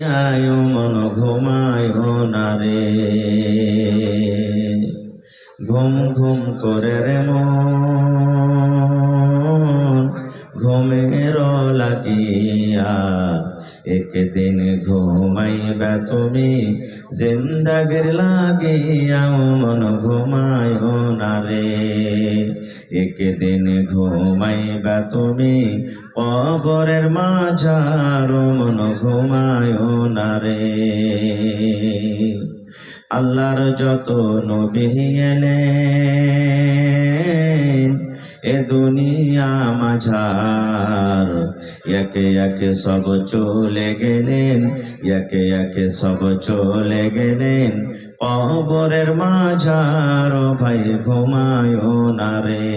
আয়ো মন ঘুমায় না রে, ঘুম ঘুম করে রে মন ঘুমের লাগিয়া, একদিন ঘুমাইবা তুমি জিন্দাগির লাগিয়া। মন ঘুমায় না রে, একদিন ঘুমাইবা তুমি কবরের মাঝার। মন ঘুমায় না রে, আল্লাহর যত নবী এলেন এ দুনিয়া মাঝার, একে একে সব চলে গেলেন, একে একে সব চলে গেলেন কবরের মাঝার। ভাই ঘুমায় না রে,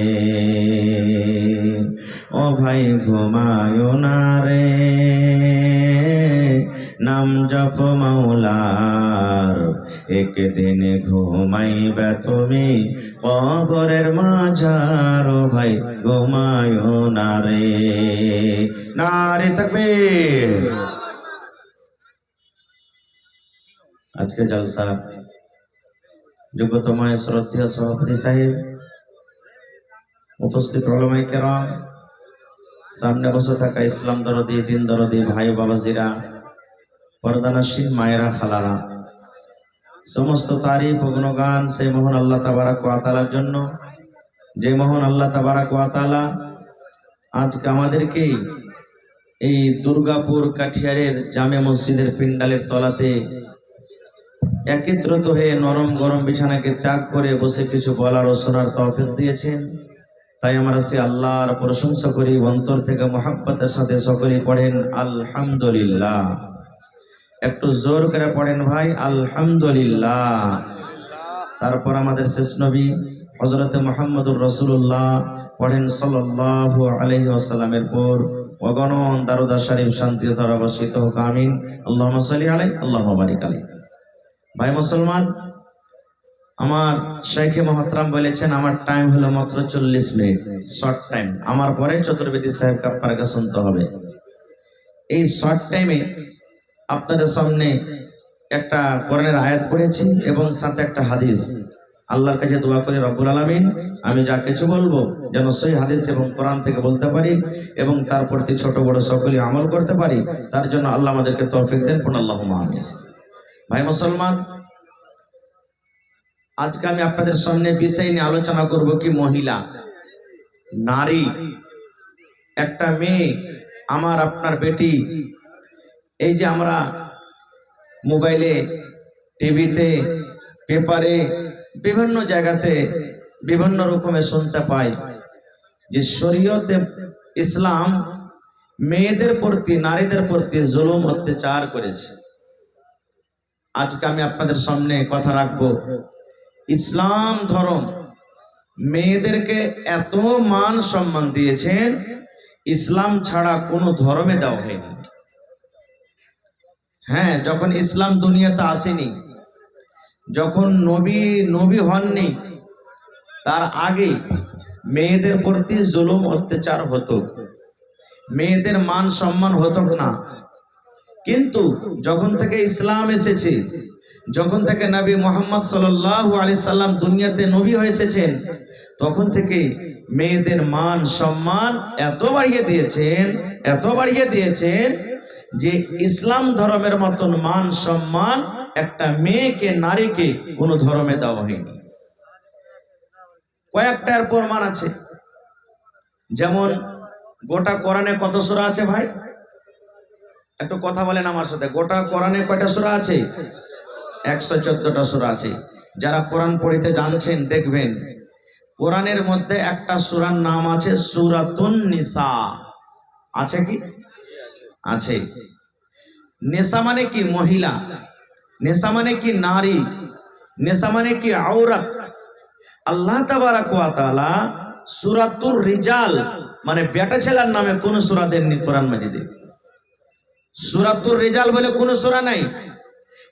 ও ভাই ঘুমায় না রে, নাম জপ মাওলার, একদিন ঘুমাইবা তুমি কবরের মাঝার। ভাই ঘুমায় না রে, নারে তাকবীর। আজকে জলসা যোগ্যতমায় শ্রদ্ধেয় সভাপতি সাহেব, উপস্থিত উলামায়ে কেরাম, সামনে বসে থাকা ইসলাম দরদি দিন দরদি ভাই বাবাজিরা, পর্দানশীল মায়েরা খালারা, সমস্ত তারিফ ও গুণগান সেই মহান আল্লাহ তাবারাক ওয়া তাআলার জন্য, যে মহান আল্লাহ তাবারাক ওয়া তাআলা আজকে আমাদেরকে এই দুর্গাপুর কাঠিয়ারের জামে মসজিদের পিন্ডালের তলাতে একত্রিত হয়ে নরম গরম বিছানাকে ত্যাগ করে বসে কিছু বলার ও শোনার তৌফিক দিয়েছেন। তাই আমরা সে আল্লাহর প্রশংসা করি, অন্তর থেকে মুহাব্বতের সাথে সকলেই পড়েন আলহামদুলিল্লাহ। একটু জোর করে পড়েন ভাই আলহামদুলিল্লাহ। তারপর আমাদের শেষ নবী হযরতে মুহাম্মদুর রাসূলুল্লাহ পড়েন সাল্লাল্লাহু আলাইহি ওয়াসাল্লামের পর অগণন দারুদ শরীফ শান্তি দ্বারা বর্ষিত হোক, আমিন। আল্লাহুম্মা সাল্লি আলাইহি আল্লাহুম্মা বারিক আলাইহি। ভাই মুসলমান, আমার শেখে মহতরম বলেছেন আমার টাইম হলো মাত্র 40 মিনিট, শর্ট টাইম। আমার পরে চতুর্বেদী সাহেবকে আপনাকে শুনতে হবে। এই শর্ট টাইমে আপনাদের সামনে একটা কোরআনের আয়াত পড়েছি এবং সাথে একটা হাদিস। আল্লাহর কাছে দোয়া করি রব্বুল আলামিন আমি যা কিছু বলবো যেন সহি হাদিস এবং কোরআন থেকে বলতে পারি এবং তার প্রতি ছোট বড় সকলে আমল করতে পারি, তার জন্য আল্লাহ আমাদেরকে তৌফিক দেন। আল্লাহুম্মা আমিন। ভাই মুসলমান, আজকে আমি আপনাদের সামনে বিষয় নিয়ে আলোচনা করব কি মহিলা, নারী, একটা মেয়ে, আমার আপনার বেটি। এই যে আমরা মোবাইলে, টিভিতে, পেপারে, বিভিন্ন জায়গাতে বিভিন্ন রকমের শুনতে পাই যে শরীয়তে ইসলাম মেয়েদের প্রতি, নারীদের প্রতি জুলুম অত্যাচার করেছে। আজকে আমি আপনাদের সামনে কথা রাখবো, ইসলাম ধর্ম মেয়েদেরকে এত মান সম্মান দিয়েছেন, ইসলাম ছাড়া কোনো ধর্মে দেওয়া হয়নি। হ্যাঁ, যখন ইসলাম দুনিয়াতে আসেনি, যখন নবী হননি, তার আগে মেয়েদের প্রতি জুলুম অত্যাচার হতো, মেয়েদের মান সম্মান হতো না। কিন্তু যখন থেকে ইসলাম এসেছে, যখন থেকে নবী মুহাম্মদ সাল্লাল্লাহু আলাইহি সাল্লাম দুনিয়াতে নবী হয়েছেন, তখন থেকে মেয়েদের মান সম্মান এত বাড়িয়ে দিয়েছেন, এত বাড়িয়ে দিয়েছেন যে ইসলাম ধর্মের মতন মান সম্মান একটা মেয়েকে, নারীকে কোনো ধর্মে দেওয়া হয়নি। কয়েকটার প্রমাণ আছে। যেমন গোটা কোরআনে কত সূরা আছে ভাই? একটু কথা বলেন আমার সাথে। গোটা কোরআনে কয়টা সূরা আছে? 114টা সূরা আছে। যারা কোরআন পড়িতে জানছেন দেখবেন কোরআনের মধ্যে একটা সূরার নাম আছে সূরাতুন নিসা। আছে কি? আছে। নিসা মানে কি? মহিলা। নিসা মানে কি? নারী। নিসা মানে কি? আওরাত। আল্লাহ তাবারাক ওয়া তাআলা সূরাতুর রিজাল মানে বেটা ছেলের নামে কোন সূরা দেননি কোরআন মাজিদে। সূরাতুর রিজাল বলে কোন সূরা নাই,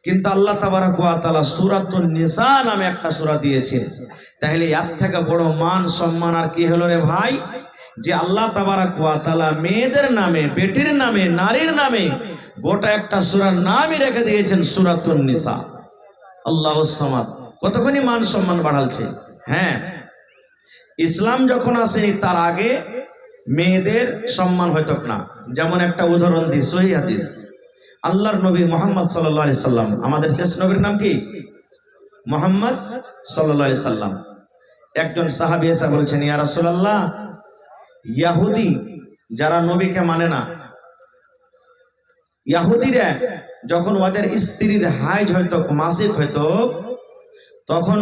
কিন্তু আল্লাহ তাবারাক ওয়া তাআলা সূরাতুন নিসা নামে একটা সূরা দিয়েছেন। তাহলে এর থেকে বড় মান সম্মান আর কি হলো রে ভাই? যে আল্লাহ তাবারাক ওয়া তাআলা মেয়েদের নামে, বেটির নামে, নারীর নামে গোটা একটা সূরার নামই রেখে দিয়েছেন সূরাতুন নিসা। আল্লাহুস সামাদ, কতখানি মান সম্মান বাড়ালছে। হ্যাঁ, ইসলাম যখন আসেনি তার আগে মেয়েদের সম্মান হইতো না। যেমন একটা উদাহরণ দিই, সহিহ হাদিস, আল্লাহর নবী মুহাম্মদ সাল্লাল্লাহু আলাইহি সাল্লাম, আমাদের শেষ নবীর নাম কি? মুহাম্মদ সাল্লাল্লাহু আলাইহি সাল্লাম। একজন সাহাবী এসে বলছেন, ইয়া রাসূলুল্লাহ, ইহুদি যারা নবীকে মানে না, ইহুদিরা যখন ওদের স্ত্রীর হাইজ হয়তো, মাসিক হয়তো, তখন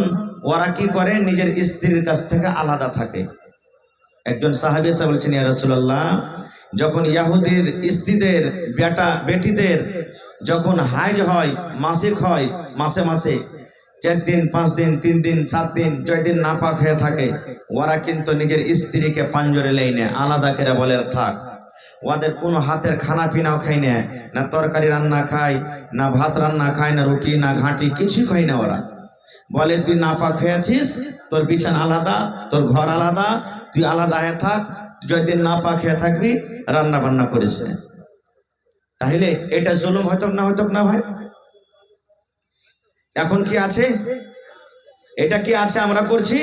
ওরা কি করে? নিজের স্ত্রীর কাছ থেকে আলাদা থাকে। একজন সাহাবী এসে বলছেন, ইয়া রাসূলুল্লাহ, যখন ইহুদির স্ত্রীদের বেটিদের যখন হাইজ হয়, মাসিক হয়, মাসে মাসে 4 দিন 5 দিন 3 দিন 7 দিন যতদিন নাপাক হয়ে থাকে, ওরা কিন্তু নিজের স্ত্রীকে পাঞ্জরে লেই না, আলাদা করে বলে থাক। ওদের কোনো হাতের খানা পিনাও খায় না, না তরকারি রান্না খায়, না ভাত রান্না খায়, না রুটি, না ঘাঁটি, কিছুই খায় না। ওরা বলে, তুই নাপাক হয়েছিস, তোর বিছানা আলাদা, তোর ঘর আলাদা, তুই আলাদা হয়ে থাক, যতদিন নাপাক হয়ে থাকবি রান্না বান্না করিস না। তাহলে এটা জুলুম হইতো না ভাই? এখন কি আছে? এটা কি আছে? আমরা করছি?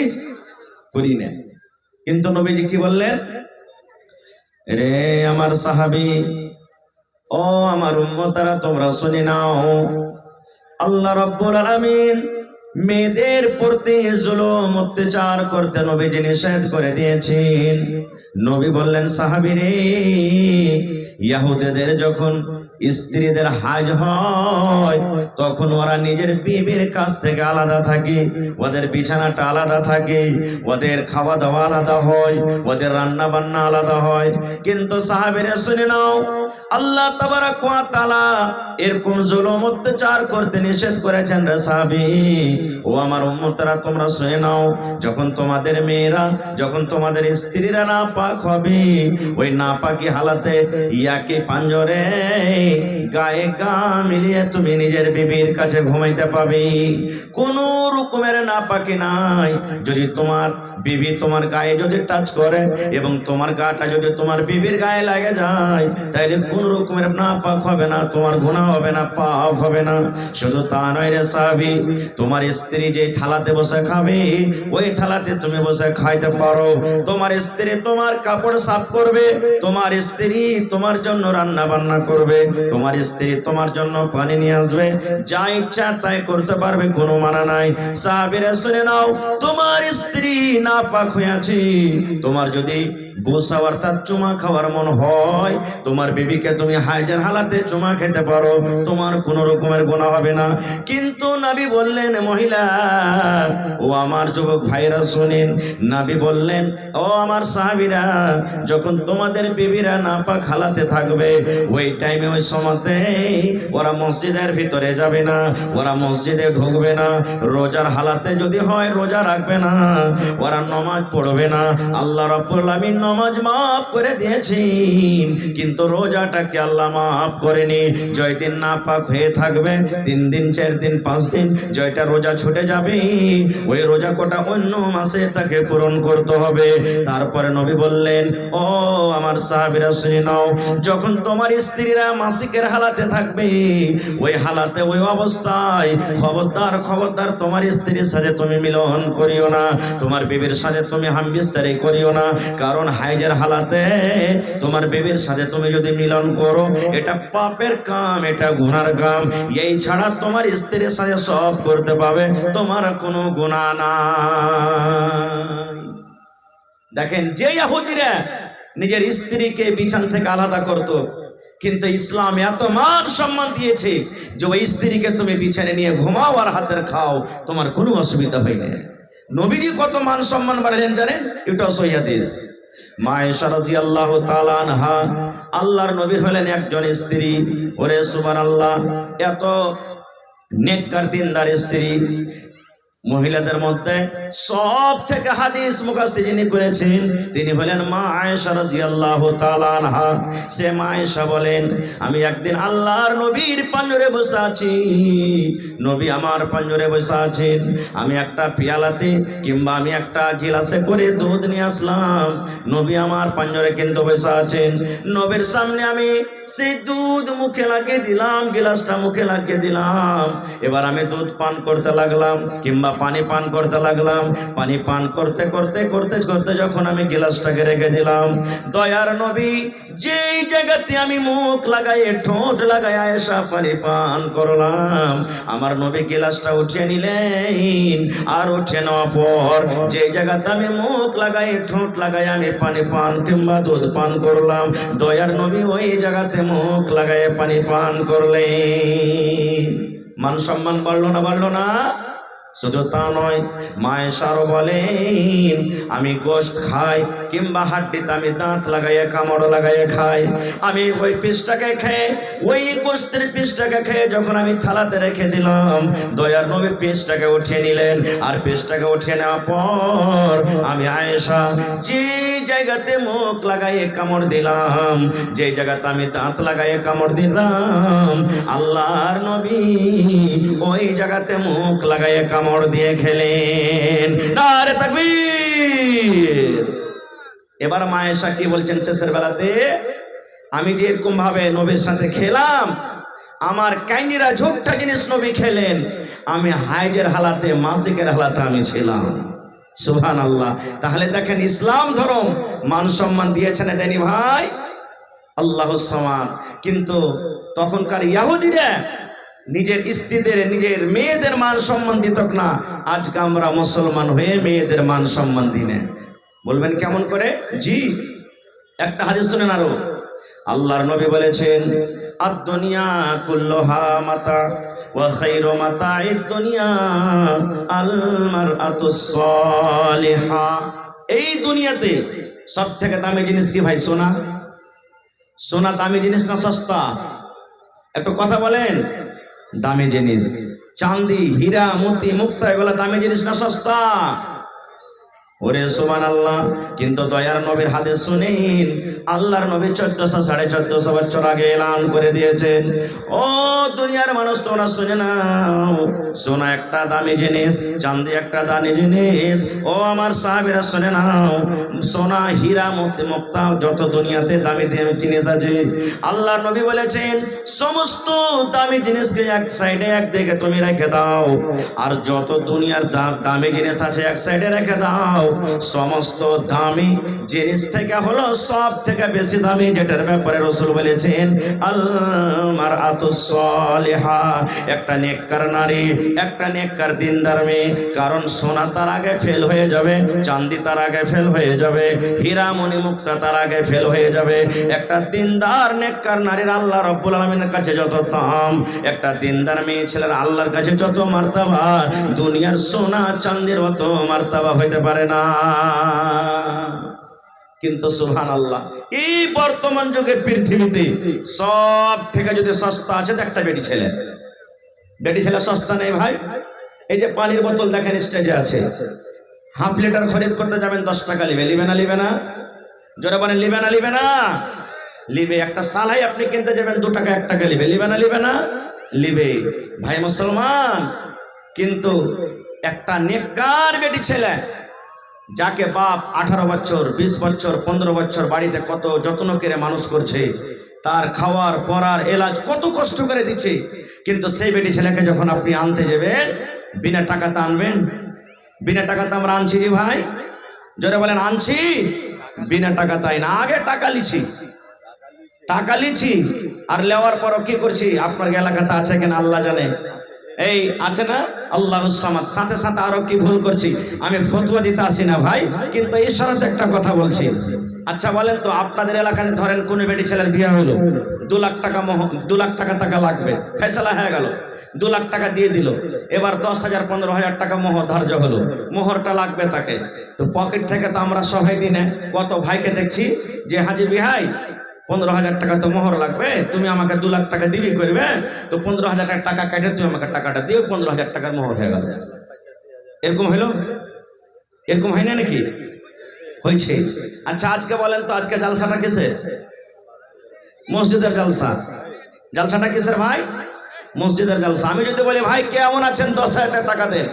করি না। কিন্তু নবীজি কি বললেন? রে আমার সাহাবী, ও আমার উম্মতারা, তোমরা শুনে নাও, আল্লাহ রাব্বুল আলামিন মেয়েদের প্রতি জুলুম অত্যাচার করতে নবীজি নিষেধ করে দিয়েছেন। নবী বললেন, সাহাবী রে, ইহুদিদের যখন স্ত্রীদের হাজ হয় তখন ওরা নিজের বিবির কাছ থেকে আলাদা থাকে, ওদের বিছানাটা আলাদা থাকে, ওদের খাওয়া দাওয়া আলাদা হয়, ওদের রান্না বান্না আলাদা হয়। কিন্তু সাহাবীরা শুনে নাও, আল্লাহ তাবারাক ওয়া তাআলা এরকম জুলুম অত্যাচার করতে নিষেধ করেছেন রে সাহাবী। ও আমার উম্মতরা, তোমরা শুনে নাও, যখন তোমাদের মেয়েরা, যখন তোমাদের স্ত্রীরা নাপাক হবে, ওই নাপাকি হালাতে ইয়াকে পাঞ্জরে গায়ে গা মিলিয়ে তুমি নিজের বিবির কাছে ঘুমাইতে পাবে। কোন রকমের নাপাকি নাই। যদি তোমার বিবি তোমার গায়ে যদি টাচ করে এবং তোমার গাটা যদি তোমার বিবির গায়ে লাগে যায়, তাইলে কোন রকমের নাপাক হবে না, তোমার গুনাহ হবে না, পাপ হবে না। শুধু তা নয় রে সাহাবী, তোমার স্ত্রী যে থালাতে বসে খাবে, ওই থালাতে তুমি বসে খাইতে পারো। তোমার স্ত্রী তোমার কাপড় সাফ করবে, তোমার স্ত্রী তোমার জন্য রান্না বান্না করবে, তোমার স্ত্রী তোমার জন্য পানি নিয়ে আসবে, যা ইচ্ছা তাই করতে পারবে, কোনো মানা নাই। সাহাবীরা শুনে নাও, তোমার স্ত্রী নাপাক হয়েছে, তোমার যদি বুসা অর্থাৎ চুমা খাওয়ার মন হয়, তোমার বিবিকে তুমি হাইজের হালাতে চুমা খেতে পারো, তোমার কোনো রকমের গুনাহ হবে না। কিন্তু নবী বললেন, মহিলা ও আমার যুবক ভাইরা শুনেন, নবী বললেন, ও আমার সাহাবীরা, যখন তোমাদের বিবিরা নাপাক হালাতে থাকবে, ওই টাইমে, ওই সময়তে ওরা মসজিদের ভিতরে যাবে না, ওরা মসজিদে ঢুকবে না, রোজার হালাতে যদি হয় রোজা রাখবে না, ওরা নামাজ পড়বে না। আল্লাহ রাব্বুল আলামিন নামাজ মাফ করে দিয়েছেন, কিন্তু রোজাটাকে আল্লাহ মাফ করেনি। জয়দিন নাপাক হয়ে থাকবে, 3 দিন 4 দিন 5 দিন, জয়টা রোজা ছুটে যাবে, ওই রোজা কোটা অন্য মাসে তাকে পূরণ করতে হবে। তারপরে নবী বললেন, ও আমার সাহাবীরা শুনে নাও, যখন তোমার স্ত্রীরা মাসিকের হালাতে থাকবে, ওই হালাতে, ওই অবস্থায় খবরদার তোমার স্ত্রীর সাথে তুমি মিলন করিও না, তোমার বিবির সাথে তুমি হামবিস্তারি করিও না। কারণ হাইজের হালাতে তোমার বিবির সাথে তুমি যদি মিলন করো, এটা পাপের কাম, এটা গুনার কাম। এই ছাড়া তোমার স্ত্রীর সাথে সব করতে পাবে, তোমার কোনো গুনাহ নাই। দেখেন, যে ইহুদিরা নিজের স্ত্রীকে বিছান থেকে আলাদা করত, কিন্তু ইসলাম এত মান সম্মান দিয়েছে যে ওই স্ত্রীকে তুমি বিছানে নিয়ে ঘুমাও আর হাতের খাও, তোমার কোনো অসুবিধা হয় না। নবীজি কত মান সম্মান বাড়ালেন জানেন? এটা সহিহ হাদিস। মা আয়েশা রাদিয়াল্লাহু তাআলা আনহা, আল্লাহর নবী হলেন একজন স্ত্রী। ওরে সুবহানাল্লাহ, এত নেককার দিনদার স্ত্রী। মহিলাদের মধ্যে সব থেকে হাদিস মুখস্থ যিনি করেছেন তিনি হলেন মা আয়েশা রাদিয়াল্লাহু তাআলা আনহা। সে মা আয়েশা বলেন, আমি একদিন আল্লাহর নবীর পাঞ্জরে বসে আছি, নবী আমার পাঞ্জরে বসে আছেন, আমি একটা পেয়ালাতে কিংবা আমি একটা গিলাসে করে দুধ নিয়ে আসলাম, নবী আমার পাঞ্জরে কিন্তু বসে আছেন, নবীর সামনে আমি সেই দুধ মুখে লাগিয়ে দিলাম, গিলাসটা মুখে লাগিয়ে দিলাম, এবার আমি দুধ পান করতে লাগলাম কিংবা পানি পান করতে লাগলাম, পানি পান করতে করতে করতে করতে যখন আমি গিলাসটাকে রেখে দিলাম, দয়ার নবী যেই জায়গাতে আমি মুখ লাগাই ঠোঁট লাগাই আয়েশা পানি পান করলাম, আমার নবী গিলাসটা উঠিয়ে নিলেন, আর উঠে নেওয়ার পর যেই জায়গাতে আমি মুখ লাগাই ঠোঁট লাগাই আমি পানি পান কিংবা দুধ পান করলাম, দয়ার নবী ওই জায়গাতে মুখ লাগাই পানি পান করলেন। মান সম্মান বাড়লো না বাড়লো না? শুধু তা নয়, মায়েশারও বলেন আমি গোশত খাই কিংবা হাড্ডিতে আমি দাঁত লাগাইয়ে কামড় লাগাইয়ে খাই, আমি ওই পিসটাকে খেয়ে ওই গোশতের পিসটাকে খেয়ে যখন আমি থালাতে রেখে দিলাম, দয়ার নবী পিসটাকে উঠিয়ে নিলেন, আর পিসটাকে উঠিয়ে নেওয়ার পর আমি আয়েশা যে জায়গাতে মুখ লাগাইয়ে কামড় দিলাম, যে জায়গাতে আমি দাঁত লাগাইয়ে কামড় দিলাম, আল্লাহর নবী ওই জায়গাতে মুখ লাগাইয়ে কামড় দিয়ে খেলেন। নারে তাকবীর। এবার মা আয়েশা কি বলছেন শেষের বেলাতে, আমি যে এরকম ভাবে নবীর সাথে খেলাম, আমার কাইনিরা ঝোটটা জিনিস নবী খেলেন, আমি হাইজের হালাতে মাসিকের হালাতে আমি ছিলাম। সুবহানাল্লাহ। তাহলে দেখেন ইসলাম ধর্ম মান সম্মান দিয়েছেন দেনি ভাই আল্লাহুস সামাদ। কিন্তু তখনকার ইহুদিরা নিজের স্ত্রীদের নিজের মেয়েদের মান সম্মান দিত না, আজকে আমরা মুসলমান হয়ে মেয়েদের মান সম্মান দিই না। বলবেন কেমন করে? জি, একটা হাদিস শুনেন আরো। আল্লাহর নবী বলেছেন আদ-দুনিয়া কুল্লুহা মাতা ওয়া খায়রু মাতা'id দুনিয়া আল মারআতুস সালিহা। এই দুনিয়াতে সবথেকে দামি জিনিস কি ভাই? সোনা। সোনা দামি জিনিস না সস্তা? একটু কথা বলেন। দামি জিনিস। চাঁদি হীরা মতি মুক্তা এগুলো দামি জিনিস না সস্তা? ওরে সুবহানাল্লাহ। কিন্তু দয়ার নবীর হাদিস শুনেন, আল্লাহর নবী 1400-1450 বছর আগে এলান করে দিয়েছেন, ও দুনিয়ার মানুষ তোমরা শুনে নাও, সোনা একটা দামি জিনিস, চাঁদি একটা দামি জিনিস। ও আমার সাহাবীরা শুনে নাও, সোনা হীরা মতি মুক্তা যত দুনিয়াতে দামি জিনিস আছে, আল্লাহর নবী বলেছেন সমস্ত দামি জিনিসকে এক সাইডে একদিকে তুমি রেখে দাও, আর যত দুনিয়ার দামি জিনিস আছে এক সাইডে রেখে দাও। সমস্ত দামি জিনিস থেকে হলো সব থেকে বেশি দামি যেটার ব্যাপারে রাসূল বলেছেন আল মারআতুস সালিহা, একটা নেককার নারী, একটা নেককার দিনদার মেয়ে। কারণ সোনা তার আগে ফেল হয়ে যাবে, চাঁদি তার আগে ফেল হয়ে যাবে, হীরা মণি মুক্তা তার আগে ফেল হয়ে যাবে। একটা দিনদার নেককার নারীর আল্লাহ রাব্বুল আলামিনের কাছে যত দাম, একটা দিনদার মেয়ে ছেলের আল্লাহর কাছে যত মার্তাবা, দুনিয়ার সোনা চাঁদির মত মার্তাবা হইতে পারে না। কিন্তু সুবহানাল্লাহ, এই বর্তমান যুগে পৃথিবীতে সব থেকে যদি সস্তা আছে তো একটা বেটি ছেলে। বেটি ছেলে সস্তা নেই ভাই। এই যে পানির বোতল দেখেন স্টেজে আছে, হাফ লিটার খরিদ করতে যাবেন 10 টাকা লিবে, লিবে না লিবে না? জোরে বলেন লিবে না লিবে না? লিবে। একটা সালাই আপনি কিনতে যাবেন 2 টাকা 1 টাকা লিবে, লিবে না লিবে না? লিবে। ভাই মুসলমান, কিন্তু একটা নেককার বেটি ছেলে যাকে বাপ 18 বছর 20 বছর 15 বছর বাড়িতে কত যত্ন করে মানুষ করছে, তার খাওয়ার পরার এলাজ কত কষ্ট করে দিচ্ছে, কিন্তু সেই বেটি ছেলেকে যখন আপনি আনতে যাবেন বিনা টাকাতে আনবেন? বিনা টাকাতে আমরা আনছি রে ভাই? জোরে বলেন আনছি? বিনা টাকা তাই না, আগে টাকা লিছি, টাকা লিছি, আর লেওয়ার পরও কি করছি আপনার এলাকাতে আছে কিনা আল্লাহ জানে। এই আছে না আল্লাহুস সামাদ। সাথে সাথে আরো কি ভুল করছি, আমি ফতোয়া দিতে আসি না ভাই, কিন্তু ইশারাতে একটা কথা বলছি। আচ্ছা বলেন তো, আপনাদের এলাকাতে ধরেন কোন বেটি ছেলের বিয়ে হলো, 2 লাখ টাকা 2 লাখ টাকা লাগবে, ফয়সালা হয়ে গেল, 2 লাখ টাকা দিয়ে দিল, এবার 10,000 15,000 টাকা মোহর ধার্য হলো, মোহরটা লাগবে তাকে। তো পকেট থেকে তো আমরা সবাই দিনে কত ভাইকে দেখছি যে হাজি বিহাই 15,000 টাকা তো মোহর লাগবে, তুমি আমাকে 2 লাখ টাকা দিবি করবে, তো 15,000 টাকা কেটে তুমি আমাকে টাকাটা দিও, 15,000 টাকার মোহর হয়ে গেল। এরকম হইলো? এরকম হয় না নাকি? হয়েছে। আচ্ছা আজকে বলেন তো, আজকে জালসাটা কিসের? মসজিদের জালসা। জালসাটা কিসের ভাই? মসজিদের জালসা। আমি যদি বলি ভাই কেমন আছেন, 10,000 টাকা দেন,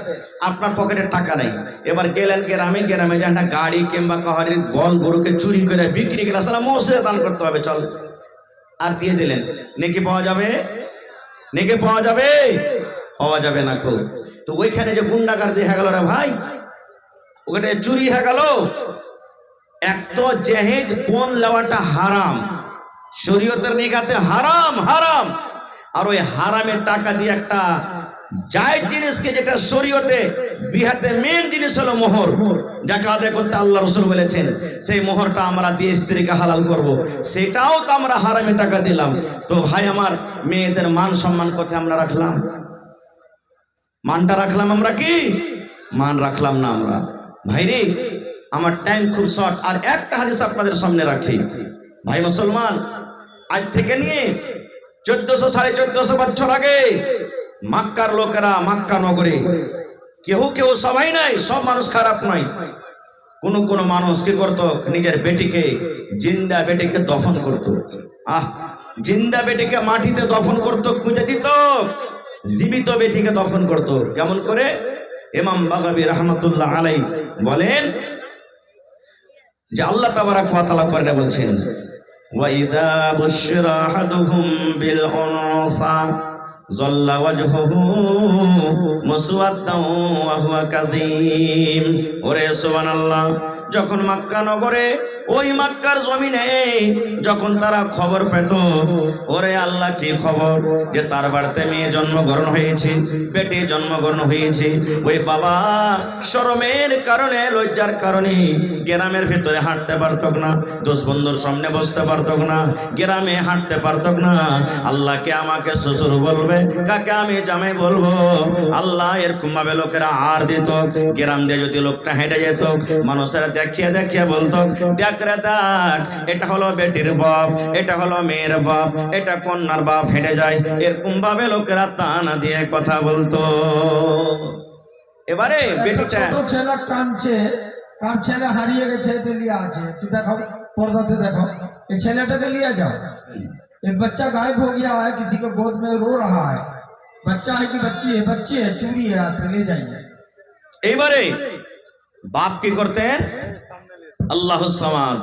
আপনার পকেটে টাকা নেই। এবার গেলেন গ্রামে, গ্রামে যে একটা গাড়ি কিংবা কাহারির বল গরুকে চুরি করে বিক্রি করে আসলে মসজিদে দান করতে হবে, চল, আর দিয়ে দিলেন, নেকি পাওয়া যাবে? নেকি পাওয়া যাবে? পাওয়া যাবে না। খুব তো ওইখানে যে গুন্ডাগার্দি হয়ে গেল রে ভাই, ওখানে চুরি হয়ে গেল। এক তো জেহেজ পণ নেওয়াটা হারাম, শরীয়তের নিগাতে হারাম, হারাম। আর ওই হারামের টাকা দিয়ে একটা জায়েজ জিনিসকে, যেটা শরীয়তে বিহাতে মেন জিনিস হলো মোহর, যাকে আদায় করতে আল্লাহ রাসূল বলেছেন, সেই মোহরটা আমরা দিয়ে স্ত্রীকে হালাল করব, সেটাও তো আমরা হারামে টাকা দিলাম। তো ভাই আমার, মেয়েদের মান সম্মান কোথায় আমরা রাখলাম? মানটা রাখলাম আমরা কি? মান রাখলাম না আমরা। ভাইরে আমার টাইম খুব শর্ট, আর একটা হাদিস আপনাদের সামনে রাখি। ভাই মুসলমান, আজ থেকে নিয়ে 1400-1450 বছর আগে মক্কার লোকেরা, মক্কা নগরে কেউ কেউ, সবাই নাই, সব মানুষ খারাপ নয়, কোন কোন মানুষ কি করত, নিজের বেটিকে, জিন্দা বেটিকে দফন করত। জিন্দা বেটিকে মাটিতে দফন করত, খুঁজে দিত, জীবিত বেটিকে দফন করত। কেমন করে? ইমাম বাগাবী রাহমাতুল্লাহ আলাইহি বলেন যে আল্লাহ তাবারাক ওয়া তাআলা কোরআনে বলছেন, ওয়া ইযা বুশিরা আহাদুহুম বিল উনসা যাল্লা ওয়াজহুহু মুসওয়াদ্দান ওয়া হুয়া কাযীম। ওরে সুবহানাল্লাহ, যখন মক্কা নগরে, ওই মক্কার জমিনে যখন তারা খবর পেত, ওরে আল্লাহ কি খবর, যে তার বাড়িতে মেয়ে জন্মগ্রহণ হয়েছে, বেটি জন্মগ্রহণ হয়েছে, ওই বাবা শরমের কারণে, লজ্জার কারণে গ্রামের ভিতরে হাঁটতে পারত না, দোষ বন্ধুর সামনে বসতে পারত না, গ্রামে হাঁটতে পারত না। আল্লাহকে আমাকে শ্বশুর বলবে, কাকে আমি জামাই বলবো। আল্লাহ এরকম ভাবে লোকেরা আর দিত। গ্রাম দিয়ে যদি লোকটা হেঁটে যেত, মানুষেরা দেখিয়ে দেখিয়ে বলতো, দেখ রে দেখ, এটা হলো বেটির বাপ, এটা হলো মেয়ের বাপ, এটা কন্যার বাপ, হেঁটে যায়। এরকম ভাবে লোকেরা তানা দিয়ে কথা বলতো। এবারে বেটিটা, ছোট ছেলে কাঁদছে, কার ছেলে হারিয়ে গেছে, তো লিয়া আছে, তুই দেখো पर्दाते देखो, ये छेलेटा के लिया जाओ, एक बच्चा गायब हो गया है, किसी को गोद में रो रहा है, बच्चा है कि बच्ची है, बच्ची है, चोरी है, आप ले जाइए। এবারে বাপ কি করতেন? আল্লাহুস সামাদ।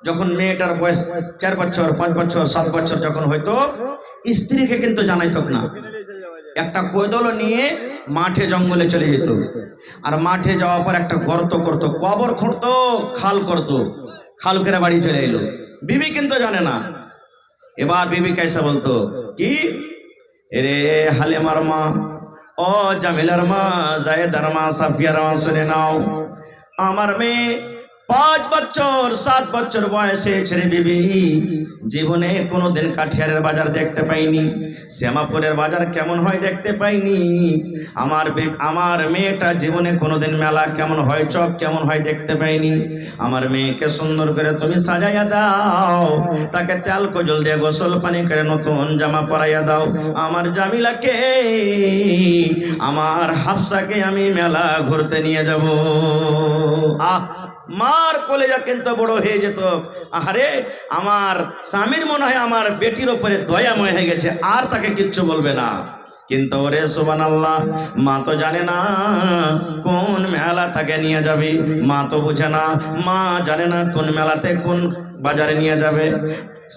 যখন মেয়েটার বয়স 4 বছর, 5 বছর, 7 বছর যখন হয়তো, স্ত্রীকে কিন্তু জানাইতো না। একটা কোদল নিয়ে মাঠে জঙ্গলে চলে যেত, আর মাঠে যাওয়ার পর একটা গর্ত করতো, কবর খুঁড়তো, খাল করতো, খাল করে বাড়ি চলে এলো। বিবি কিন্তু জানে না। এবার বিবি কাইসা বলতো কি, রে হালেমার মা, ও জামিলার মা, জায়েদার মা, সাফিয়ার মা, শুনে নাও, আমার মেয়ে 5 বছর 7 বছর বয়সে ছেড়ে বিবি জীবনে কোনোদিন কাঠিয়ারের বাজার দেখতে পাইনি, শ্যামাপুরের বাজার কেমন হয় দেখতে পাইনি। আমার মেয়েটা জীবনে কোনোদিন মেলা কেমন হয়, চক কেমন হয় দেখতে পাইনি। আমার মেয়েকে সুন্দর করে তুমি সাজাইয়া দাও, তাকে তেল কজল দিয়ে গোসল পানি করে নতুন জামা পরাইয়া দাও। আমার জামিলাকে, আমার হাফসাকে আমি মেলা ঘুরতে নিয়ে যাব। মার কলেজা কিন্তু বড় হয়ে যেত। আরে আমার স্বামীর মনে হয় আমার বেটির ওপরে দয়াময় হয়ে গেছে, আর তাকে কিচ্ছু বলবে না। কিন্তু ওরে সুবহানাল্লাহ, মা তো জানে না কোন মেলা তাকে নিয়ে যাবে, মা তো বুঝে না, মা জানে না কোন মেলাতে কোন বাজারে নিয়ে যাবে।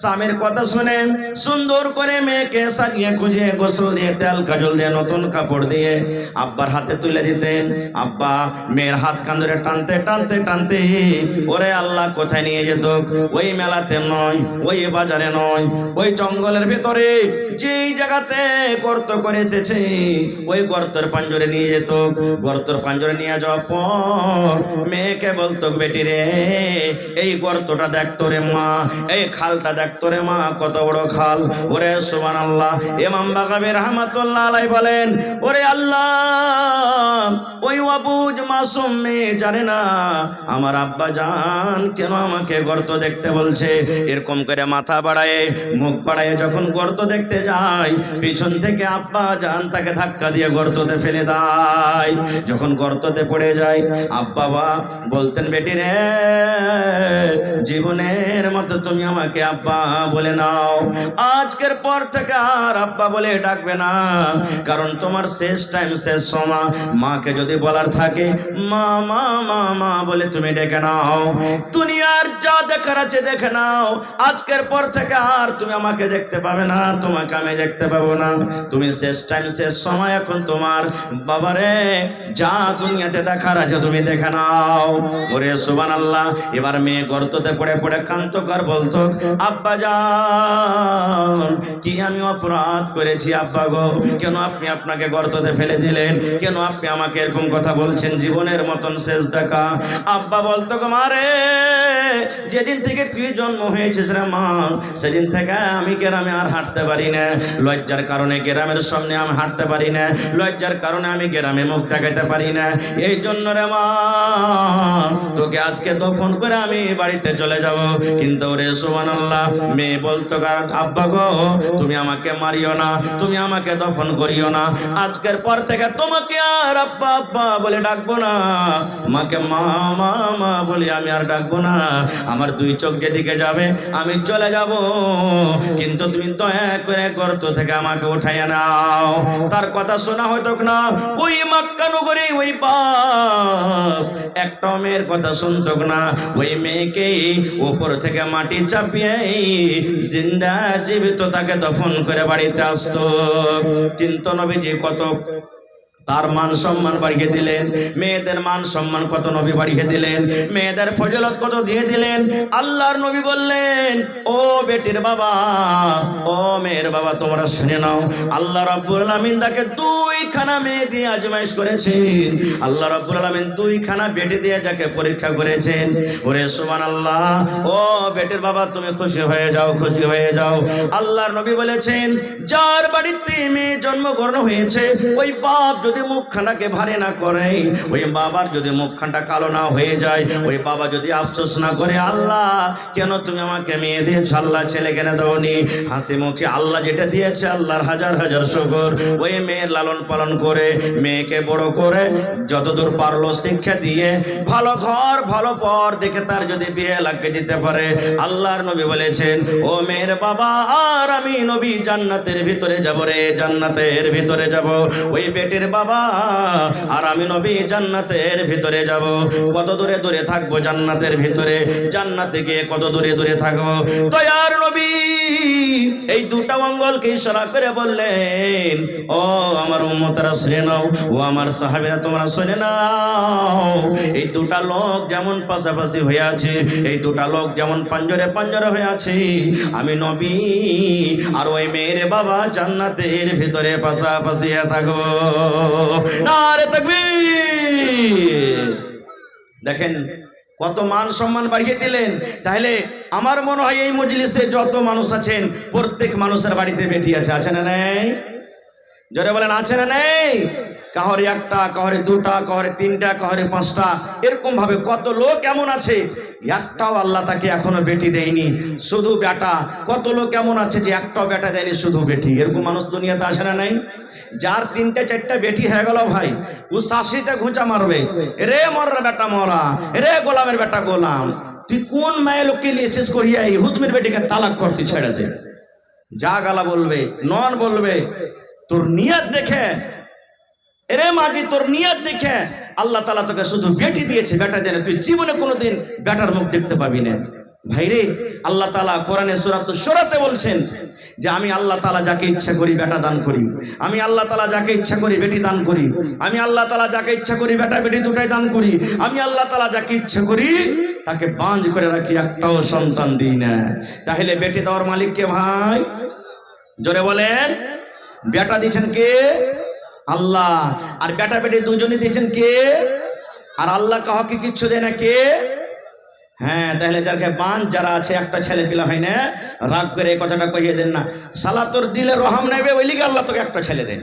স্বামীর কথা শুনে সুন্দর করে মেয়েকে সাজিয়ে খুঁজে গোসল দিয়ে তেল কাজল দিয়ে নতুন কাপড় দিয়ে আব্বার হাতে তুলে দিতেন। আব্বা মেয়ের হাত কান্দরে টানতে টানতে টানতে ওরে আল্লাহ কোথায় নিয়ে যেত? ওই মেলাতে নয়, ওই বাজারে নয়, ওই জঙ্গলের ভেতরে যেই জায়গাতে গর্ত করে এসেছে, ওই গর্তের পাঞ্জরে নিয়ে যেত। গর্তের পাঞ্জরে নিয়ে যাওয়ার পর মেয়েকে বলতো, বেটি রে, এই গর্তটা দেখতো রে মা, এই খালটা দেখ তোরে মা কত বড় খাল। ওরে সুবহানাল্লাহ। ইমাম বাগাবী রাহমাতুল্লাহ আলাইহি বলেন, ওরে আল্লাহ, ওই অবুঝ মাসুম মেয়ে জানে না আমার আব্বা জান কেন আমাকে গর্ত দেখতে বলছে। এরকম করে মাথা বাড়ায় মুখ বাড়ায় যখন গর্ত দেখতে যায়, পিছন থেকে আব্বা জান তাকে ধাক্কা দিয়ে গর্ততে ফেলে দেয়। যখন গর্ততে পড়ে যায়, আব্বা বলতেন, বেটি রে, জীবনের মতো তুমি আমাকে আব্বা বলে নাও। আজকের পর থেকে আর আব্বা বলে ডাকবে না, কারণ তোমার শেষ টাইম, শেষ সময়। মাকে যদি বলার থাকে মা মা মা মা বলে তুমি ডেকে নাও। দুনিয়ার যা দেখার আছে দেখে নাও। আজকের পর থেকে আর তুমি আমাকে দেখতে পাবে না, তোমাকে আমি দেখতে পাবো না। তুমি শেষ টাইম, শেষ সময়। এখন তোমার বাবারে যা দুনিয়াতে দেখার আছে তুমি দেখে নাও। ওরে সুবহানাল্লাহ। এবার মেয়ে গর্ততে পড়ে পড়ে কান্তকর বলতো, আব্বা জান কি আমি অপরাধ করেছি আব্বা গো? কেন আপনি আপনাকে গর্ততে ফেলে দিলেন? কেন আপনি আমাকে এরকম কথা বলছেন? জীবনের মতন শেষ দেখা। আব্বা বলতো, গো মারে, যেদিন থেকে তুই জন্ম হয়েছিস রে মা, সেদিন থেকে আমি গ্রামে আর হাঁটতে পারি না। লজ্জার কারণে গ্রামের সামনে আমি হাঁটতে পারি না, লজ্জার কারণে আমি গ্রামে মুখ দেখাতে পারি না। এই জন্য রে মা, তোকে আজকে দফন করে আমি বাড়িতে চলে যাব। কিন্তু রে সুবহানাল্লাহ, মেয়ে বলতো, কারণ আব্বা গো তুমি আমাকে মারিও না, তুমি আমাকে দফন করিও না। আজকের পর থেকে তোমাকে আর আব্বা আব্বা বলে ডাকবো না, মাকে মা মা মা বলে আমি আর ডাকবো না। আমার দুই চোখ যেদিকে যাবে আমি চলে যাব, কিন্তু তুমি দয়া করে গর্ত থেকে আমাকে উঠাইয়া নাও। তার কথা শোনা হয়তো না। ওই মক্কা নগরে ওই বাপ একটা মেয়ের কথা শুনতো না। ওই মেয়েকে উপর থেকে মাটি চাপিয়ে জিন্দা জীবিত তাকে দফন করে বাড়িতে আসতো। কিন্তু নবীজি কত তার মান সম্মান বাড়িয়ে দিলেন, মেয়েদের মান সম্মান কত নবী বাড়িয়ে দিলেন, মেয়েদের ফজিলত কত দিয়ে দিলেন। আল্লাহর নবী বললেন, ও বেটির বাবা, ও মেয়ের বাবা, তোমরা শুনে নাও, আল্লাহ রাব্বুল আলামিন তাকে দুইখানা মেয়ে দিয়ে আজমাইশ করেছেন। আল্লাহ রাব্বুল আলামিন দুইখানা বেটি দিয়ে যাকে পরীক্ষা করেছেন। ওরে সুবহানাল্লাহ। ও বেটির বাবা, তুমি খুশি হয়ে যাও, খুশি হয়ে যাও। আল্লাহর নবী বলেছেন, যার বাড়িতে মেয়ে জন্মগ্রহণ হয়েছে, ওই বাপ যদি মুখখানাকে ভারী না করে, ওই বাবার যদি মুখখানটা কালো না হয়ে যায়, ওই বাবা যদি আফসোস না করে, আল্লাহ কেন তুমি আমাকে মেয়ে দিয়েছো, আল্লাহ ছেলে কেন দাওনি, হাসি মুখে আল্লাহ যেটা দিয়েছে আল্লাহর হাজার হাজার শুকর। ওই মেয়ের লালন পালন করে মেয়েকে বড় করে যতদূর পারলো শিক্ষা দিয়ে ভালো ঘর ভালো পর দেখে তার যদি বিয়ে লাগিয়ে দিতে পারে, আল্লাহর নবী বলেছেন, ও মেয়ের বাবা, আর আমি নবী জান্নাতের ভিতরে যাব রে, জান্নাতের ভিতরে যাব। ওই বেটির বাবা আর আমি নবী জান্নাতের ভিতরে যাব। কত দূরে দূরে থাকবো জান্নাতের ভিতরে, জান্নাতে গিয়ে কত দূরে দূরে থাকবো। দয়ার নবী এই দুটা আঙ্গুলকে ইশারা করে বললেন, ও আমার উম্মতরা শুনে নাও, ও আমার সাহাবীরা তোমরা শুনে নাও, এই দুটা লোক যেমন পাশাপাশি হয়ে আছে, এই দুটা লোক যেমন পাঞ্জরে পাঞ্জরে হয়ে আছে, আমি নবী আর ওই মেয়ের বাবা জান্নাতের ভিতরে পাশাপাশি থাকবো। নারে তাকবীর। দেখেন কত মান সম্মান বাড়িয়ে দিলেন। তাহলে আমার মনে হয় এই মজলিসে যত মানুষ আছেন, প্রত্যেক মানুষের বাড়িতে বেটি আছে, আছে না নেই? জোরে বলেন, আছে না নেই? কাহরে একটা, কাহরে দুটা, কাহরে তিনটা, কাহরে পাঁচটা, এরকম ভাবে কত লোক এমন আছে একটাও আল্লাহ তাকে এখনো বেটি দেয়নি, শুধু বেটা। কত লোক এমন আছে যে একটাও বেটা দেয়নি, শুধু বেটি। এরকম মানুষ দুনিয়াতে আসে না নেই? যার তিনটা চারটা বেটি হয়ে গেল ভাই, ও শাশিতে ঘুঁচা মারবে, রে মরার বেটা মরা, রে গোলামের বেটা গোলাম, তুই কোন মায়ের লোককে নিয়ে শেষ করিয়া এই হুতমের বেটিকে তালাক করতে ছেড়ে দে। যা গালা বলবে, নন বলবে, তোর নিয়ত দেখে, এরে মাগি তোর নিয়ত দেখে আল্লাহ তাআলা তোকে শুধু বেটি দিয়েছে, বেটা দেন, তুই জীবনে কোনোদিন বেটার মুখ দেখতে পাবি না। ভাইরে, আল্লাহ তাআলা কোরআনে সূরা শুরাতে বলছেন যে আমি আল্লাহ তাআলা যাকে ইচ্ছা করি বেটা দান করি, আমি আল্লাহ তাআলা যাকে ইচ্ছা করি বেটি দান করি, আমি আল্লাহ তাআলা যাকে ইচ্ছা করি বেটা বেটি দুটাই দান করি, আমি আল্লাহ তাআলা যাকে ইচ্ছা করি তাকে বাঁধ করে রাখি, একটাও সন্তান দিই না। তাহলে বেটি দেওয়ার মালিক কে ভাই? জোরে বলেন। বেটা দিয়েছেন কে? আল্লাহ। আর বেটা বেটি দুজনই দিয়েছেন কে? আর আল্লাহ কাউকে কিচ্ছু দেয় না কে? হ্যাঁ, তাহলে যাকে বান যারা আছে একটা ছেলে পিলা হয় না, রাগ করে এই কথাটা কইয়ে দেন না, শালা তোর দিলে রহম নেবে ওই লিগে আল্লাহ তোকে একটা ছেলে দেন,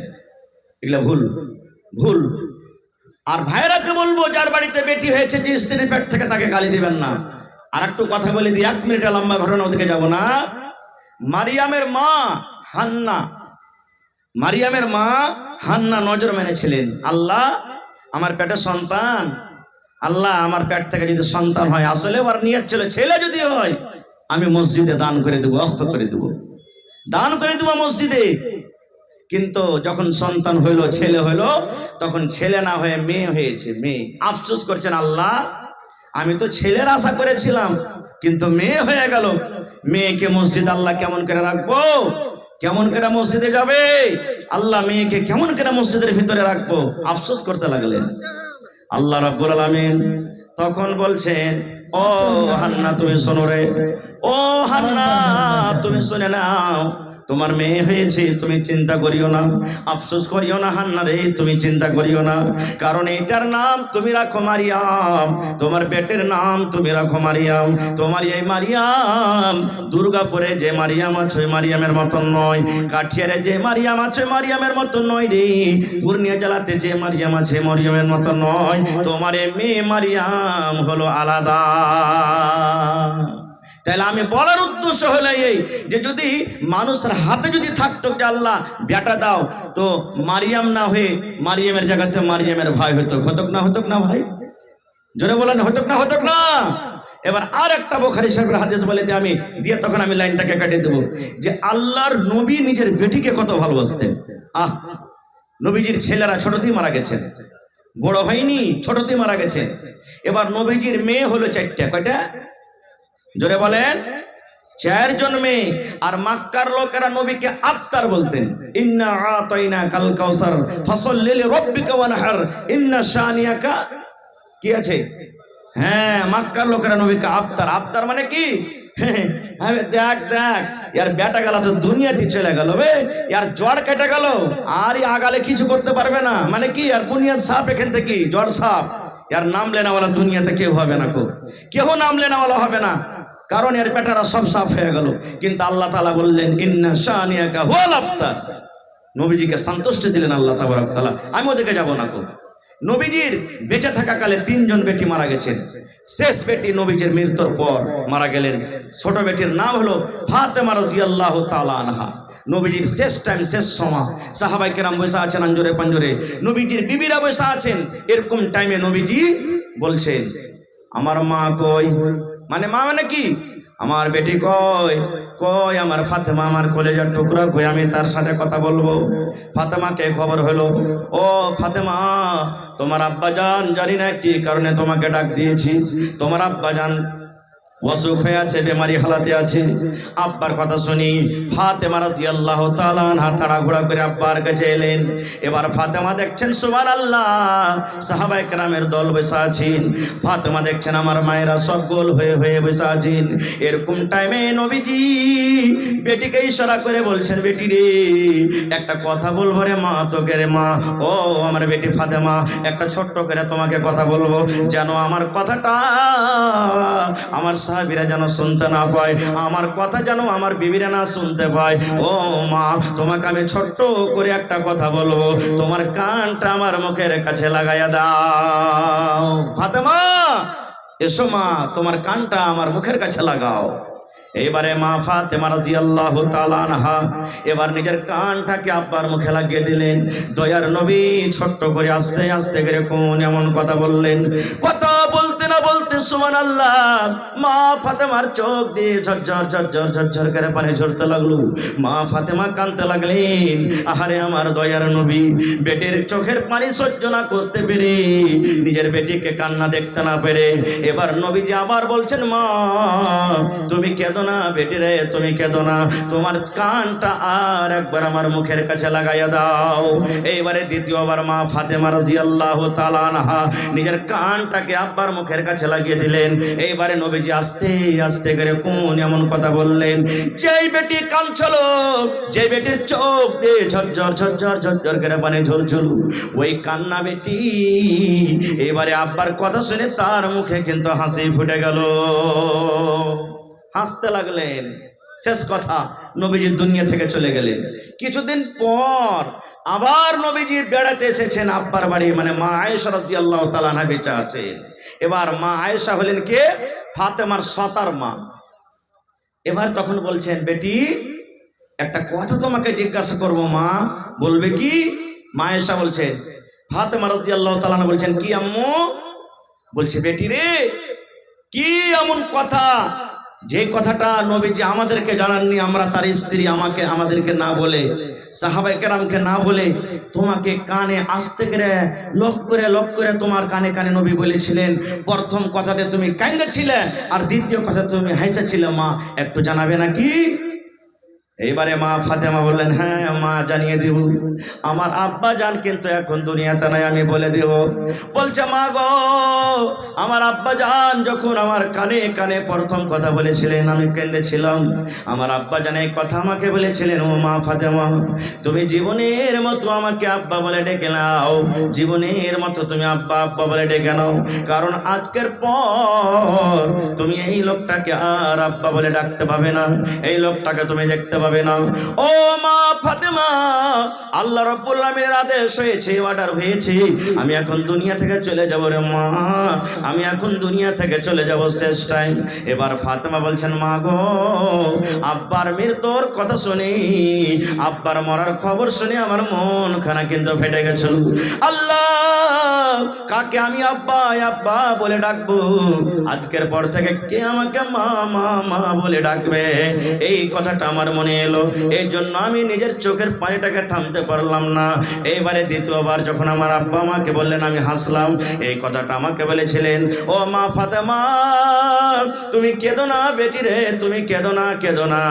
এগুলা ভুল ভুল। আর ভাইরাকে বলবো যার বাড়িতে বেটি হয়েছে যে স্ত্রীর পেট থেকে তাকে গালি দিবেন না। আর একটু কথা বলে দিই, 1 মিনিটে লম্বা ঘটনা, ওদিকে যাব না। মারিয়ামের মা হান্না, মারিয়ামের মা হান্না নজর মেনেছিলেন, আল্লাহ আমার পেটে সন্তান, আল্লাহ আমার পেট থেকে যদি সন্তান হয়, আসলে ওর নিয়ত ছিল ছেলে যদি হয় আমি মসজিদে দান করে দেবো, অক্ষ করে দেবো, দান করে দেবো মসজিদে। কিন্তু যখন সন্তান হইল, ছেলে হইল, তখন ছেলে না হয়ে মেয়ে হয়েছে, মেয়ে। আফসোস করছেন, আল্লাহ আমি তো ছেলের আশা করেছিলাম কিন্তু মেয়ে হয়ে গেল, মেয়েকে মসজিদ আল্লাহ কেমন করে রাখবো, কেমন করে মসজিদে যাবে আল্লাহ, মেয়েকে কেমন করে মসজিদের ভিতরে রাখবো, আফসোস করতে লাগলেন। আল্লাহ রাব্বুল আলামিন তখন বলছেন, ও হান্না তুমি শোনো রে, ও হান্না তুমি শুনে নাও, তোমার মেয়ে হয়েছে, তুমি চিন্তা করিও না, আফসোস করিও না হান্না রে, তুমি চিন্তা করিও না, কারণ এটার নাম তুমি রাখো মারিয়াম, তোমার পেটের নাম তুমি রাখো মারিয়াম। তোমার এই মারিয়াম দুর্গাপুরে যে মারিয়াম আছে ওই মারিয়ামের মতন নয়, কাঠিয়ারে যে মারিয়াম আছে মারিয়ামের মতন নয় রে, পূর্ণিয়া জেলাতে যে মারিয়াম আছে মারিয়ামের মতন নয়, তোমার এই মেয়ে মারিয়াম হলো আলাদা। তাহলে আমি বলার উদ্দেশ্য হলো এই যে যদি মানুষের হাতে যদি থাকতো যে আল্লাহ বেটা দাও, তো মারিয়াম না হয়ে মারিয়ামের জায়গাতে মারিয়ামের ভাই হতো, হতক না, হতক না ভাই, জোরে বলেন, হতক না, হতক না। এবার আর একটা বুখারী শরীফের হাদিস বলে দিয়ে আমি দিয়ে তখন আমি লাইনটাকে কাটিয়ে দেবো, যে আল্লাহর নবী নিজের বেটিকে কত ভালোবাসতেন। নবীজির ছেলেরা ছোটতেই মারা গেছেন, বড় হয়নি, ছোটতেই মারা গেছে। এবার নবীজির মেয়ে হলো 4টা, কয়টা জোরে বলেন, 4 জন মেয়ে। আর মক্কার লোকেরা নবীকে আফতার বলতেন, ইন্না আতাইনা কাল কাউসার ফাসাল্লি লিরাব্বিকা ওয়ানহার ইন্না শানিয়াকা, কি আছে, হ্যাঁ মক্কার লোকেরা নবীকে আফতার, আফতার মানে কি, দেখ দেখ ইয়ার বেটা গেল তো দুনিয়াতে চলে গেল বে, ইয়ার জ্বর কেটে গেল আর আগালে কিছু করতে পারবে না, মানে কি আর বুনিয়াদ সাপ, এখান থেকে জ্বর সাপ, ইয়ার নাম লেনাওয়ালা দুনিয়াতে কেউ হবে না, কেউ নাম লেনাওয়ালা হবে না, কারণ এর পেটারা সব সাফ হয়ে গেল। কিন্তু আল্লাহ তাআলা বললেন ইন্না শানিয়াকা হুয়াল আফতার, নবীজিকে সন্তুষ্ট দিলেন আল্লাহ তাবারক তাআলা। আমি ওদিকে যাব না। নবীজির বেঁচে থাকাকালে 3 জন বেটি মারা গেছেন, শেষ বেটি নবীজির মৃত্যুর পর মারা গেলেন, ছোট বেটির নাম হলো ফাতেমা রাদিয়াল্লাহু তাআলা আনহা। নবীজির শেষ টাইম, শেষ সময় সাহাবায়ে কেরাম বসে আছেন আঞ্জরে পাঞ্জরে, নবীজির বিবিরা বসে আছেন, এরকম টাইমে নবীজি বলছেন আমার মা কই, মানে মা মানে কি, আমার বেটি কই, কই আমার ফাতেমা, আমার কলেজার টুকরা কই, আমি তার সাথে কথা বলবো। ফাতেমাকে খবর হলো, ও ফাতেমা তোমার আব্বাজান জানি না কি কারণে তোমাকে ডাক দিয়েছি, তোমার আব্বাজান অসুখ হয়ে আছে, বেমারি হালাতে আছে। আব্বার কথা শুনি ফাতেমা রাদিয়াল্লাহু তাআলা আনহা তাড়াহুড়া করে আব্বার কাছে এলেন। এবার ফাতেমা দেখছেন সুবহানাল্লাহ সাহাবায়ে কেরামের দল বসে আছেন, ফাতেমা দেখছেন আমার মায়েরা সব গোল হয়ে হয়ে বসে আছেন। এরকম টাইমে নবীজি বেটিকে ইশারা করে বলছেন, বেটি রে একটা কথা বলবো রে মা, তোকে রে মা, ও আমার বেটি ফাতেমা একটা ছোট্ট করে তোমাকে কথা বলবো, যেন আমার কথাটা আমার সাহাবীরা যেন শুনতে না পায়, আমার কথা যেন আমার বিবিরা না শুনতে পায়। ও মা তোমাকে আমি ছোট্ট করে একটা কথা বলবো, তোমার কানটা আমার মুখের কাছে লাগাইয়া দাও। ফাতেমা এসো মা, তোমার কানটা আমার মুখের কাছে লাগাও। এবারে মা ফাতেমা রাদিয়াল্লাহু তাআলা আনহা এবার নিজের কানটাকে আব্বার মুখে লাগিয়ে দিলেন। দয়ার নবী ছোট্ট করে আস্তে আস্তে করে কোন এমন কথা বললেন, কথা বলতে না বলতে সুবহানাল্লাহ মা ফাতেমার চোখ দিয়ে ঝরঝর ঝরঝর ঝরঝর করে পানি ঝরতে লাগলো। মা ফাতেমা কাঁদতে লাগলেন, আহারে আমার দয়ার নবী বেটির চোখের পানি সহ্য না করতে পেরে, নিজের বেটিকে কান্না দেখতে না পেরে এবার নবীজি আবার বলছেন, মা তুমি কেঁদো না বেটি রে, তুমি কেঁদো না, তোমার কানটা আর একবার আমার মুখের কাছে লাগাইয়া দাও। এইবারে দ্বিতীয়বার মা ফাতেমা রাদিয়াল্লাহু তাআলা আনহা নিজের কানটাকে আব্বার মুখের কাছে লাগিয়ে দিলেন। এইবারে নবীজি আস্তে আস্তে করে কোন এমন কথা বললেন, যেই বেটি কাঁদছিল, যে বেটির চোখ দিয়ে ঝরঝর ঝরঝর ঝরঝর করে পানি ঝরঝর, ওই কান্না বেটি এবারে আব্বার কথা শুনে তার মুখে কিন্তু হাসি ফুটে গেল, হাসতে লাগলেন। শেষ কথা, নবীজি দুনিয়া থেকে চলে গেলেন। কিছুদিন পর আবার নবীজি বেড়াতে এসেছেন আব্বার বাড়ি, মানে মা আয়েশা রাদিয়াল্লাহু তাআলা আনহা বেঁচে আছেন। এবার মা আয়েশা হলেন কে? ফাতেমার সতার মা। এবার তখন বলছেন, বেটি একটা কথা তোমাকে জিজ্ঞাসা করব মা, বলবে কি? মা আয়েশা বলছেন, ফাতেমা রাদিয়াল্লাহু তাআলা আনহা বলছেন, কি আম্মু? বলছে, বেটি রে, কি এমন কথা যে কথাটা নবীজি আমাদেরকে জানাননি, আমরা তার স্ত্রী, আমাদেরকে না বলে, সাহাবায়ে কেরামকে না বলে, তোমাকে কানে আস্তে করে লক করে তোমার কানে কানে নবী বলেছিলেন। প্রথম কথাতে তুমি কাঁদেছিলে আর দ্বিতীয় কথাতে তুমি হাসেছিলে, মা একটু জানাবে নাকি? এইবারে মা ফাতেমা বললেন, হ্যাঁ মা জানিয়ে দেব, আমার আব্বা জান কিন্তু এখন দুনিয়াতে নাই, আমি বলে দেব। বলছে, মা গো, আমার আব্বা জান যখন আমার কানে কানে প্রথম কথা বলেছিলেন, আমি কেঁদেছিলাম। আমার আব্বা জান এই কথা আমাকে বলেছিলেন, ও মা ফাতেমা, তুমি জীবনের মতো আমাকে আব্বা বলে ডেকে নাও, জীবনের মতো তুমি আব্বা আব্বা বলে ডেকে নাও, কারণ আজকের পর তুমি এই লোকটাকে আর আব্বা বলে ডাকতে পাবে না, এই লোকটাকে তুমি দেখতে পাবে না। ও মা ফাতেমা, আল্লাহ রাব্বুল আলামিনের আদেশ হয়েছে, অর্ডার হয়েছে, আমি এখন দুনিয়া থেকে চলে যাব রে মা, আমি এখন দুনিয়া থেকে চলে যাব শেষ টাইম। এবার ফাতেমা বলছেন, মা গো, আব্বার মৃত্যুর কথা শুনি, আব্বার মরার খবর শুনে আমার মন খানা কিন্তু ফেটে গেছিল। আল্লাহ, কাকে আমি আব্বা আব্বা বলে ডাকবো? আজকের পর থেকে কে আমাকে মা মা মা বলে ডাকবে? এই কথাটা আমার মনে এলো, এই জন্য আমি নিজের চোখের পানিটাকে থামতে পারলাম না। এইবারে দ্বিতীয়বার যখন আমার আব্বা আমাকে বললেন, আমি হাসলাম। এই কথাটা আমাকে বলেছিলেন, ও মা ফাতেমা, তুমি কেঁদো না বেটি রে, তুমি কেঁদো না, কেঁদো না,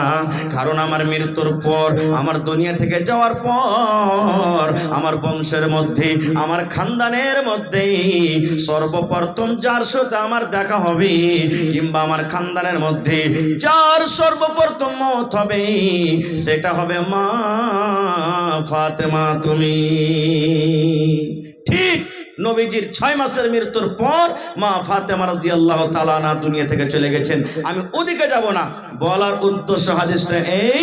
কারণ আমার মৃত্যুর পর, আমার দুনিয়া থেকে যাওয়ার পর, আমার বংশের মধ্যে, আমার খানদানের মধ্যে সর্বপ্রথম যার সাথে আমার দেখা হবে, কিংবা আমার খানদানের মধ্যে যার সর্বপ্রথম মত হবে, সেটা হবে মা ফাতেমা তুমি। ঠিক নবীজির 6 মাসের মৃত্যুর পর মা ফাতেমা রাদিয়াল্লাহু তাআলা আনহা দুনিয়া থেকে চলে গেছেন। আমি ওদিকে যাব না, বলার উদ্দেশ্য হাদিসটা এই,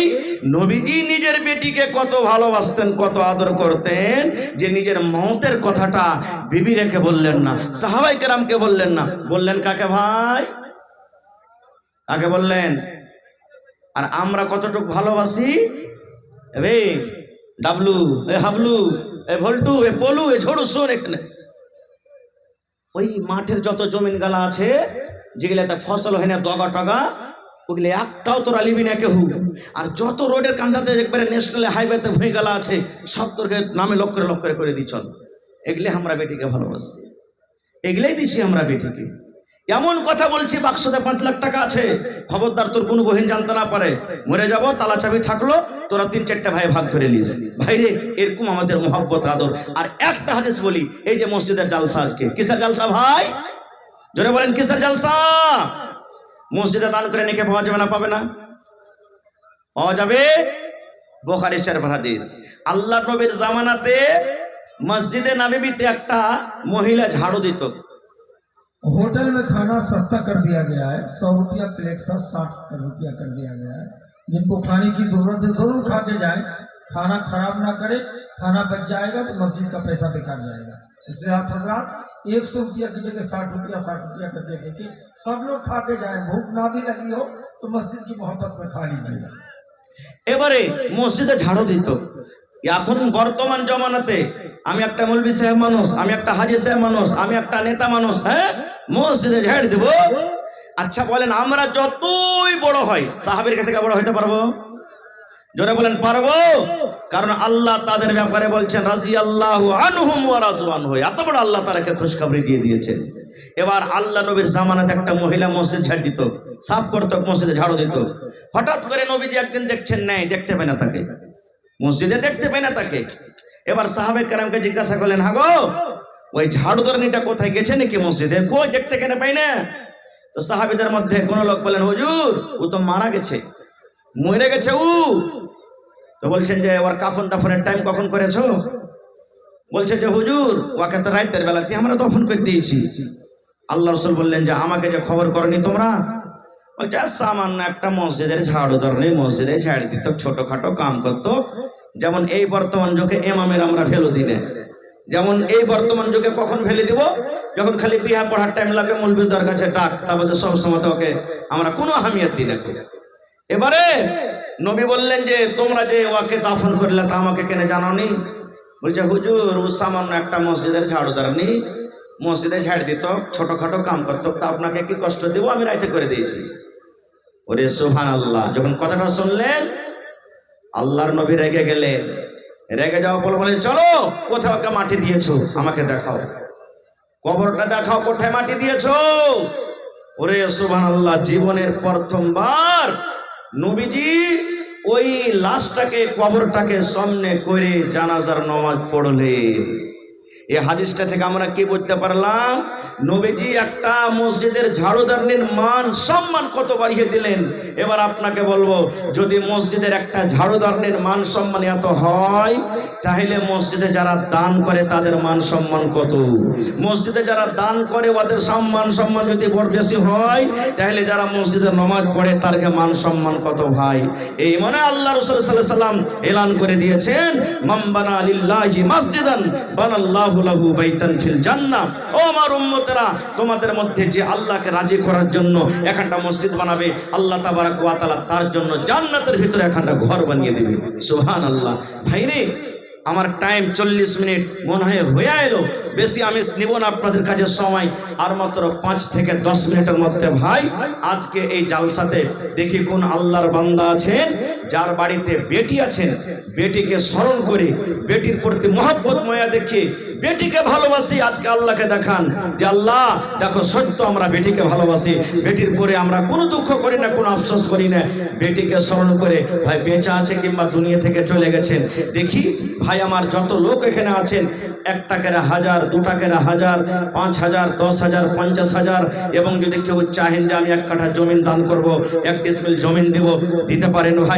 নবীজি নিজের বেটিকে কত ভালোবাসতেন, কত আদর করতেন, যে নিজের মওতের কথাটা বিবি রেখে বললেন না, সাহাবায়ে কেরামকে বললেন না, বললেন কাকে ভাই? কাকে বললেন? আর আমরা কতটুকু ভালোবাসি? রে ডাবলু, এ হাবলু, এ ভল্টু, এ পলু, এ ঝড়ু, শোন এখানে, ওই মাঠের যত জমিন গালা আছে, যেগুলাতে ফসল হয় না, দগা টগা, ওগুলো একটাও তোরা লিবি না কেউ। আর যত রোডের কান্দাতে একবারে ন্যাশনাল হাইওয়েতে ভুঁই গালা আছে, সব তোর নামে লক্ষ করে দিই, চল। এগুলো আমরা বেটিকে ভালোবাসি, এগুলোই দিছি আমরা বেটিকে। এমন কথা বলছি, বাক্সতে 5 লাখ টাকা আছে, খবরদার তোর কোনো বহিন জানতে না পারে, মরে যাব, তালা চাবি থাকলো, তোরা 3-4টা ভাই ভাগ করে নিস। ভাইরে, এরকম আমাদের মহব্বত আদর। আর একটা হাদিস বলি, এই যে মসজিদের জালসা, আজকে কিসের জালসা ভাই? জোরে বলেন, কিসের জালসা? মসজিদে দান করে নেকি পাওয়া যাবে না? পাবে না? পাওয়া যাবে। বুখারী শরীফের হাদিস, আল্লাহর নবীর জামানাতে মসজিদে নববীতে একটা মহিলা ঝাড়ু দিত। होटल में खाना सस्ता कर दिया गया है, 100 रुपया प्लेट था, 60 रुपया कर दिया गया है। जिनको खाने की जरूरत है जरूर खा के जाए, खाना खराब ना करे, खाना बच जाएगा तो मस्जिद का पैसा बेकार जाएगा। इसलिए आप हजरात 100 रुपया की जगह 60 रुपया करके देखिए, सब लोग खा के जाए, भूख ना भी लगी हो तो मस्जिद की मोहब्बत में खा लीजिएगा। এবারে মসজিদে ঝাড়ু দিত। এখন বর্তমান জমানাতে আমি একটা মৌলভী সাহেব মানুষ, আমি একটা হাজি সাহেব মানুষ, আমি একটা নেতা মানুষ, হ্যাঁ, মসজিদে ঝাড় দিব। আচ্ছা বলেন, আমরা যতই বড় হয়, সাহাবীর কাছে বড় হইতে পারবো? জোরে বলেন, পারবো? কারণ আল্লাহ তাদের ব্যাপারে বলছেন, রাদিয়াল্লাহু আনহুম ওয়া রাযু আনহু, এত বড় আল্লাহ তাদেরকে খুশখবরি দিয়ে দিয়েছেন। এবার আল্লাহ নবীর জামানাতে একটা মহিলা মসজিদ ঝাড় দিত, সাফ করত, মসজিদে ঝাড়ু দিত। হঠাৎ করে নবীজি একদিন দেখছেন, নাই দেখতে পায় না তাকে, মসজিদে দেখতে পায় না তাকে। এবার সাহাবায়ে কেরামকে জিজ্ঞাসা করলেন, হ্যাঁ গো, ওই ঝাড়ুদারনিটা কোথায় গেছে নাকি মসজিদের, কই দেখতে কেন পাই না। তো সাহাবীদের মধ্যে কোন লোক বলেন, হুজুর ও তো মারা গেছে, মরে গেছে ও। তো বলছেন যে ওর কাফন দাফনের টাইম কখন করেছো? বলছে যে হুজুর ওকে তো রাতের বেলাতে আমরা দফন করে দিয়েছি। আল্লাহ রাসূল বললেন যে আমাকে যে খবর করনি তোমরা? বলছে সামান্য একটা মসজিদের ঝাড়ুদার নেই, মসজিদে ঝাড় দিত, ছোটখাটো কাম করতো। যেমন এই বর্তমান যুগে ইমামের আমরা ভ্যালু দিনে, যেমন এই বর্তমান যুগে কখন ভ্যালু দিব, যখন খালি বিহা পড়ার টাইম লাগে মৌলবীদের কাছে ডাক, তারপরে সব সময় ওকে আমরা কোনো আহমিয়ত দিই না। এবারে নবী বললেন যে তোমরা যে ওকে দাফন করলে তা আমাকে কেন জানাওনি? বলছে হুজুর ও সামান্য একটা মসজিদের ঝাড়ুদার নেই, মসজিদে ঝাড় দিত, ছোটখাটো কাম করতো, তা আপনাকে কি কষ্ট দিব, আমি রাইতে করে দিয়েছি। ওরে সুবহানাল্লাহ। যখন কথাটা শুনলেন আল্লাহর নবী রেগে গেলেন। রেগে যাওয়া বলে বলে চলো কোথাও একটা মাটি দিয়েছো আমাকে দেখাও, কবরটা দেখাও কোথায় মাটি দিয়েছো। ওরে সুবহানাল্লাহ, জীবনের প্রথমবার নবীজি ওই লাশটাকে, কবরটাকে সামনে করে জানাজার নামাজ পড়লেন। এই হাদিসটা থেকে আমরা কি বুঝতে পারলাম? নবীজি একটা মসজিদের ঝাড়ুদারনির মান সম্মান কত বাড়িয়ে দিলেন। এবার আপনাকে বলবো, যদি মসজিদের একটা ঝাড়ুদারনির মান সম্মান এত হয়, তাহলে মসজিদে যারা দান করে তাদের মান সম্মান কত? মসজিদে যারা দান করে ওদের সম্মান যদি বড় বেশি হয়, তাহলে যারা মসজিদে নামাজ পড়ে তার মান সম্মান কত ভাই? এই মানে আল্লাহ রাসূল সাল্লাল্লাহু আলাইহি ওয়াসাল্লাম এলান করে দিয়েছেন, মান বানা লিল্লাহি মাসজিদান বানাল্লাহু লাহু বাইতান ফিল জান্নাহ। ও আমার উম্মতেরা, তোমাদের মধ্যে যে আল্লাহকে রাজি করার জন্য একটা মসজিদ বানাবে, আল্লাহ তাবারক ওয়া তাআলা তার জন্য জান্নাতের ভিতরে একটা ঘর বানিয়ে দিবে। সুবহানাল্লাহ। ভাইরে আমার টাইম 40 মিনিট মনে হয় হয়ে এলো, বেশি আমি নিব না আপনাদের কাছে সময়, আর মাত্র 5 থেকে 10 মিনিটের মধ্যে ভাই আজকে এই জালসাতে দেখি কোন আল্লাহর বান্দা আছেন যার বাড়িতে বেটি আছেন, বেটিকে স্মরণ করে বেটির প্রতি মহব্বত মায়া দেখে বেটিকে ভালোবাসি, আজকে আল্লাহকে দেখান যে আল্লাহ দেখো সত্য আমরা বেটিকে ভালোবাসি, বেটির পরে আমরা কোনো দুঃখ করি না, কোনো আফসোস করি না। বেটিকে স্মরণ করে ভাই বেঁচে আছে কিংবা দুনিয়া থেকে চলে গেছেন, দেখি ভাই আমার যত লোক এখানে আছেন, 1 টাকার 1000, 2 টাকার 1000, 5000, 10,000, 50,000, এবং যদি কেউ চাহেন যে আমি 1 কাঠা জমিন দান করব, 1 ডিসমিল জমিন দিব, দিতে পারেন ভাই।